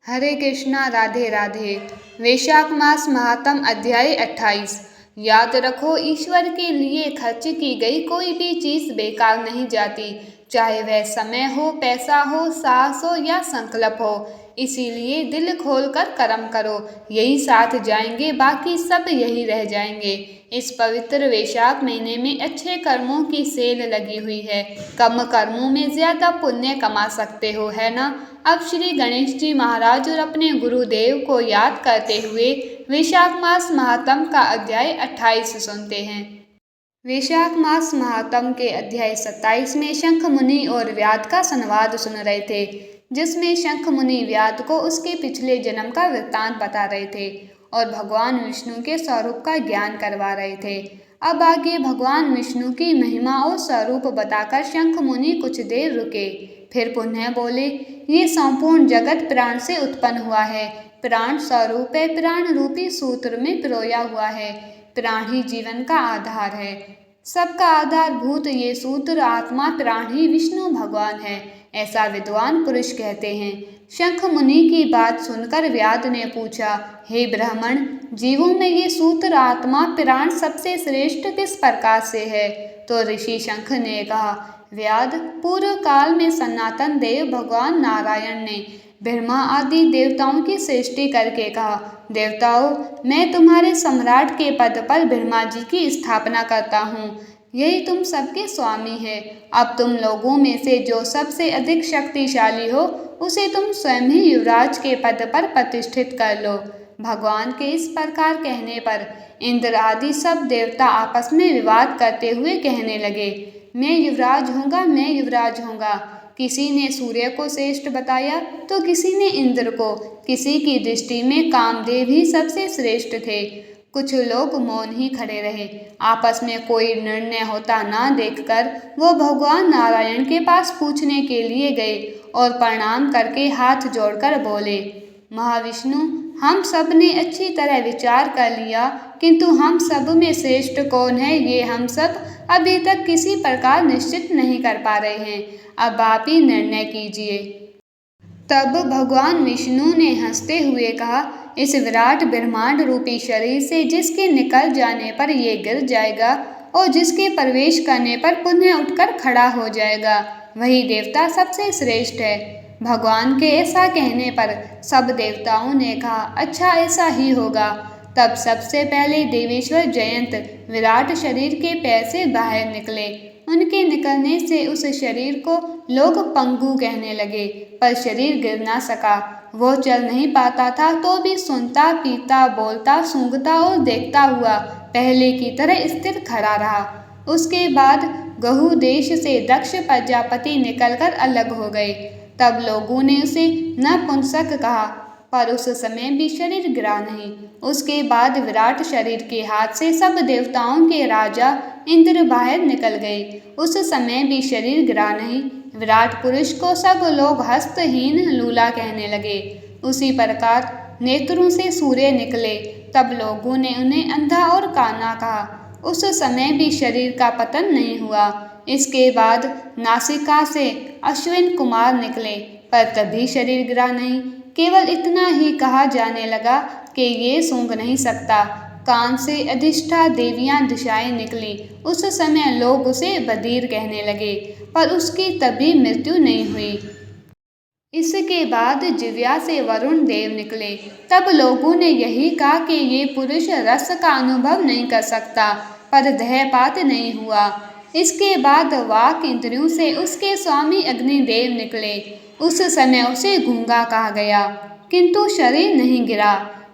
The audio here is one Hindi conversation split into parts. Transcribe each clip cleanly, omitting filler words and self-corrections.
हरे कृष्णा राधे राधे। वैशाख मास महात्म अध्याय 28। याद रखो, ईश्वर के लिए खर्च की गई कोई भी चीज बेकार नहीं जाती, चाहे वह समय हो, पैसा हो, साहस हो या संकल्प हो। इसीलिए दिल खोलकर कर्म करो, यही साथ जाएंगे, बाकी सब यही रह जाएंगे। इस पवित्र वैशाख महीने में अच्छे कर्मों की सेल लगी हुई है। कम कर्मों में ज्यादा पुण्य कमा सकते हो, है ना। अब श्री गणेश जी महाराज और अपने गुरुदेव को याद करते हुए वैशाख मास महात्म का अध्याय 28 सुनते हैं। वैशाख मास महात्म के अध्याय 27 में शंख मुनि और व्याध का संवाद सुन रहे थे, जिसमें शंख मुनि व्याध को उसके पिछले जन्म का वृत्तांत बता रहे थे और भगवान विष्णु के स्वरूप का ज्ञान करवा रहे थे। अब आगे भगवान विष्णु की महिमा और स्वरूप बताकर शंख मुनि कुछ देर रुके, फिर पुनः बोले, ये संपूर्ण जगत प्राण से उत्पन्न हुआ है। प्राण स्वरूप है, प्राण रूपी सूत्र में पिरोया हुआ है। प्राण ही जीवन का आधार है। सबका आधारभूत ये सूत्र आत्मा प्राण ही विष्णु भगवान है, ऐसा विद्वान पुरुष कहते हैं। शंख मुनि की बात सुनकर व्याध ने पूछा, हे ब्राह्मण, जीवों में ये सूत्र आत्मा प्राण सबसे श्रेष्ठ किस प्रकार से है। तो ऋषि शंख ने कहा, व्याध, पूर्व काल में सनातन देव भगवान नारायण ने ब्रह्मा आदि देवताओं की सृष्टि करके कहा, देवताओं, मैं तुम्हारे सम्राट के पद पर ब्रह्मा जी की स्थापना करता हूँ। यही तुम सबके स्वामी है। अब तुम लोगों में से जो सबसे अधिक शक्तिशाली हो, उसे तुम स्वयं ही युवराज के पद पर प्रतिष्ठित कर लो। भगवान के इस प्रकार कहने पर इंद्र आदि सब देवता आपस में विवाद करते हुए कहने लगे, मैं युवराज होऊंगा, मैं युवराज होऊंगा। किसी ने सूर्य को श्रेष्ठ बताया तो किसी ने इंद्र को। किसी की दृष्टि में कामदेव ही सबसे श्रेष्ठ थे। कुछ लोग मौन ही खड़े रहे। आपस में कोई निर्णय होता ना देखकर वो भगवान नारायण के पास पूछने के लिए गए और प्रणाम करके हाथ जोड़कर बोले, महाविष्णु, हम सब ने अच्छी तरह विचार कर लिया, किंतु हम सब में श्रेष्ठ कौन है ये हम सब अभी तक किसी प्रकार निश्चित नहीं कर पा रहे हैं। अब आप ही निर्णय कीजिए। तब भगवान विष्णु ने हंसते हुए कहा, इस विराट ब्रह्मांड रूपी शरीर से जिसके निकल जाने पर ये गिर जाएगा और जिसके प्रवेश करने पर पुनः उठकर खड़ा हो जाएगा, वही देवता सबसे श्रेष्ठ है। भगवान के ऐसा कहने पर सब देवताओं ने कहा, अच्छा, ऐसा ही होगा। तब सबसे पहले देवेश्वर जयंत विराट शरीर के पैर से बाहर निकले। उनके निकलने से उस शरीर को लोग पंगु कहने लगे, पर शरीर गिर ना सका। वो चल नहीं पाता था तो भी सुनता, पीता, बोलता, सूंघता और देखता हुआ पहले की तरह स्थिर खड़ा रहा। उसके बाद गहु देश से दक्ष प्रजापति निकलकर अलग हो गए। तब लोगों ने उसे नपुंसक कहा, पर उस समय भी शरीर गिरा नहीं। उसके बाद विराट शरीर के हाथ से सब देवताओं के राजा इंद्र बाहर निकल गए। उस समय भी शरीर गिरा नहीं। विराट पुरुष को सब लोग हस्तहीन लूला कहने लगे। उसी प्रकार नेत्रों से सूर्य निकले। तब लोगों ने उन्हें अंधा और काना कहा। उस समय भी शरीर का पतन नहीं हुआ। इसके बाद नासिका से अश्विन कुमार निकले, पर तभी शरीर गिरा नहीं। केवल इतना ही कहा जाने लगा कि ये सूंघ नहीं सकता। कान से अधिष्ठा देवियां दिशाएं निकली। उस समय लोग उसे बधिर कहने लगे, पर उसकी तभी मृत्यु नहीं हुई। इसके बाद जिव्या से वरुण देव निकले। तब लोगों ने यही कहा कि ये पुरुष रस का अनुभव नहीं कर सकता, पर देहपात नहीं हुआ। इसके बाद वाक इंद्रियों से उसके स्वामी अग्निदेव निकले। उस समय उसे गूंगा कहा गया, किंतु शरीर नहीं गिरा।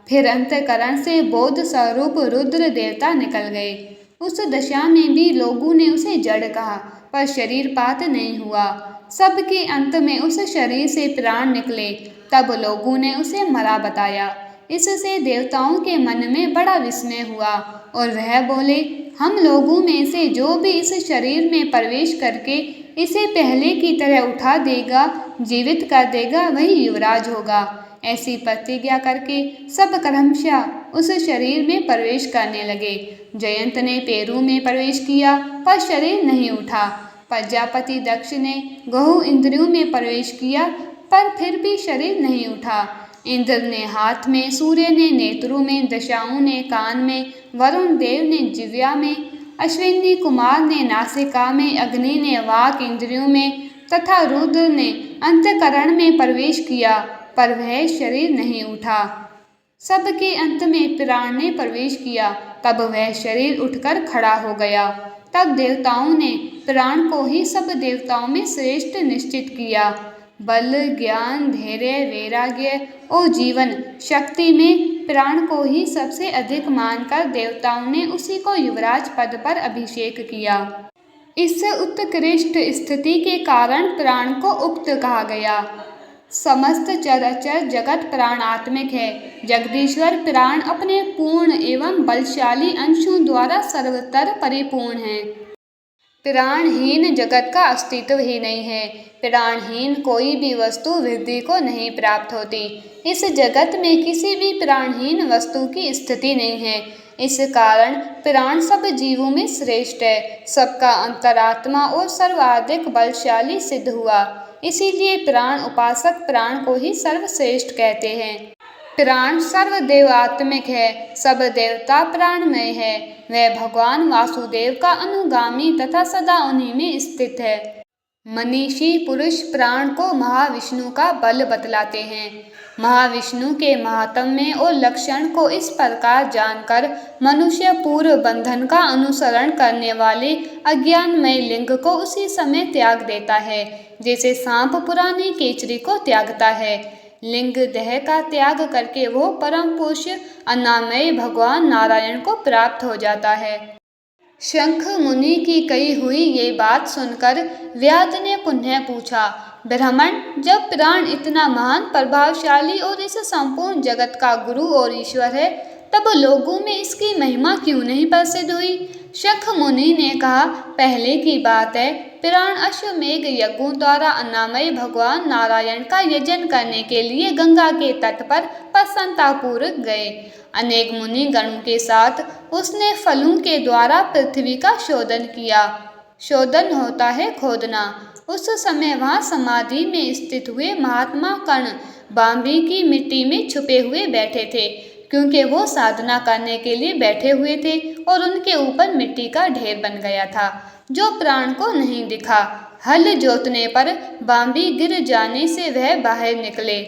फिर अंतःकरण से बोध स्वरूप रुद्र देवता निकल गए। उस दशा में भी लोगों ने उसे जड़ कहा, पर शरीर पात नहीं हुआ। सबके अंत में उस शरीर से प्राण निकले। तब लोगों ने उसे मरा बताया। इससे देवताओं के मन में बड़ा विस्मय हुआ और वह बोले, हम लोगों में से जो भी इस शरीर में प्रवेश करके इसे पहले की तरह उठा देगा, जीवित कर देगा, वही युवराज होगा। ऐसी प्रतिज्ञा करके सब क्रमशः उस शरीर में प्रवेश करने लगे। जयंत ने पैरों में प्रवेश किया, पर शरीर नहीं उठा। प्रजापति दक्ष ने गहु इंद्रियों में प्रवेश किया, पर फिर भी शरीर नहीं उठा। इंद्र ने हाथ में, सूर्य ने नेत्रों में, दशाओं ने कान में, वरुण देव ने जिह्वा में, अश्विनी कुमार ने नासिका में, अग्नि ने वाक इंद्रियों में तथा रुद्र ने अंतःकरण में प्रवेश किया, पर वह शरीर नहीं उठा। सबके अंत में प्राण ने प्रवेश किया, तब वह शरीर उठकर खड़ा हो गया। तब देवताओं ने प्राण को ही सब देवताओं में श्रेष्ठ निश्चित किया। बल, ज्ञान, धैर्य, वैराग्य और जीवन शक्ति में प्राण को ही सबसे अधिक मानकर देवताओं ने उसी को युवराज पद पर अभिषेक किया। इस उत्कृष्ट स्थिति के कारण प्राण को उक्त कहा गया। समस्त चराचर जगत प्राणात्मिक है। जगदीश्वर प्राण अपने पूर्ण एवं बलशाली अंशों द्वारा सर्वतर परिपूर्ण है। प्राणहीन जगत का अस्तित्व ही नहीं है। प्राणहीन कोई भी वस्तु वृद्धि को नहीं प्राप्त होती। इस जगत में किसी भी प्राणहीन वस्तु की स्थिति नहीं है। इस कारण प्राण सब जीवों में श्रेष्ठ है, सबका अंतरात्मा और सर्वाधिक बलशाली सिद्ध हुआ। इसीलिए प्राण उपासक प्राण को ही सर्वश्रेष्ठ कहते हैं। प्राण सर्वदेवात्मिक है, सब देवता प्राणमय है। वह भगवान वासुदेव का अनुगामी तथा सदा उन्हीं में स्थित है। मनीषी पुरुष प्राण को महाविष्णु का बल बतलाते हैं। महाविष्णु के महात्म्य और लक्षण को इस प्रकार जानकर मनुष्य पूर्व बंधन का अनुसरण करने वाले अज्ञानमय लिंग को उसी समय त्याग देता है, जैसे सांप पुरानी केचरी को त्यागता है। लिंग देह का त्याग करके वो परम पुरुष अन्नामय भगवान नारायण को प्राप्त हो जाता है। शंख मुनि की कही हुई ये बात सुनकर व्याध ने पुनः पूछा, ब्राह्मण, जब प्राण इतना महान, प्रभावशाली और इस संपूर्ण जगत का गुरु और ईश्वर है, तब लोगों में इसकी महिमा क्यों नहीं प्रसिद्ध हुई? शंख मुनि ने कहा, पहले की बात है, प्राण अश्वमेघ यज्ञों द्वारा अन्नामय भगवान नारायण का यजन करने के लिए गंगा के तट पर प्रसन्नतापूर्वक गए। अनेक मुनि गणों के साथ उसने फलों के द्वारा पृथ्वी का शोधन किया। शोधन होता है खोदना। उस समय वहाँ समाधि में स्थित हुए महात्मा कर्ण बांबी की मिट्टी में छुपे हुए बैठे थे, क्योंकि वो साधना करने के लिए बैठे हुए थे और उनके ऊपर मिट्टी का ढेर बन गया था, जो प्राण को नहीं दिखा। हल जोतने पर बांबी गिर जाने से वह बाहर निकले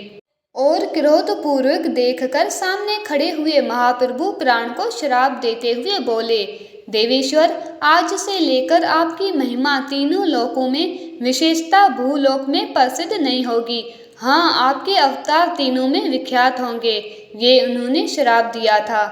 और क्रोधपूर्वक देखकर सामने खड़े हुए महाप्रभु प्राण को श्राप देते हुए बोले, देवेश्वर, आज से लेकर आपकी महिमा तीनों लोकों में, विशेषता भूलोक में प्रसिद्ध नहीं होगी। हाँ, आपके अवतार तीनों में विख्यात होंगे। ये उन्होंने श्राप दिया था।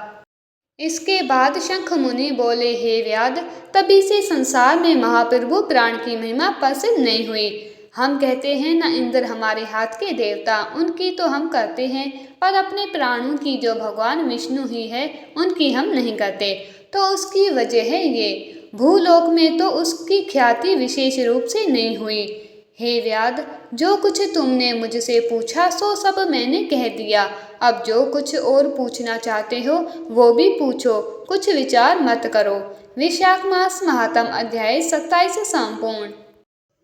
इसके बाद शंख मुनि बोले, हे व्याध, तभी से संसार में महाप्रभु प्राण की महिमा प्रसिद्ध नहीं हुई। हम कहते हैं न इंद्र हमारे हाथ के देवता, उनकी तो हम करते हैं, पर अपने प्राणों की जो भगवान विष्णु ही है, उनकी हम नहीं करते। तो उसकी वजह है ये, भूलोक में तो उसकी ख्याति विशेष रूप से नहीं हुई। हे व्याध, जो कुछ तुमने मुझसे पूछा सो सब मैंने कह दिया। अब जो कुछ और पूछना चाहते हो वो भी पूछो, कुछ विचार मत करो। वैशाख मास महात्म अध्याय 27 संपूर्ण।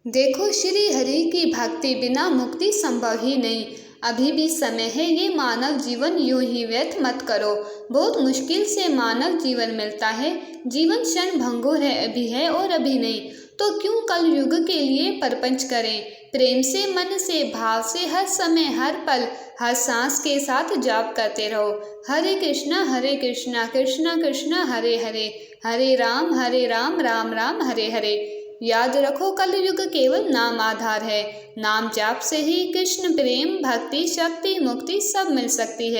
देखो, श्री हरि की भक्ति बिना मुक्ति संभव ही नहीं। अभी भी समय है, ये मानव जीवन यूं ही व्यर्थ मत करो। बहुत मुश्किल से मानव जीवन मिलता है। जीवन क्षण भंगुर है, अभी है और अभी नहीं, तो क्यों कल युग के लिए परपंच करें। प्रेम से, मन से, भाव से हर समय, हर पल, हर सांस के साथ जाप करते रहो। हरे कृष्णा कृष्णा कृष्णा हरे हरे, हरे राम राम राम हरे हरे। याद रखो, कलयुग केवल नाम आधार है। नाम जाप से ही कृष्ण प्रेम, भक्ति, शक्ति, मुक्ति सब मिल सकती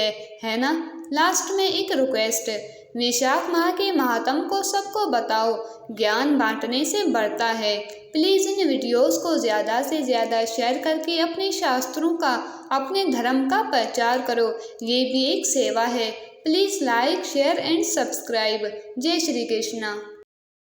है ना। लास्ट में एक रिक्वेस्ट, वैशाख माह के महात्म को सबको बताओ, ज्ञान बांटने से बढ़ता है। प्लीज़ इन वीडियोस को ज़्यादा से ज़्यादा शेयर करके अपने शास्त्रों का, अपने धर्म का प्रचार करो। ये भी एक सेवा है। Please like, share and subscribe. जय श्री कृष्णा।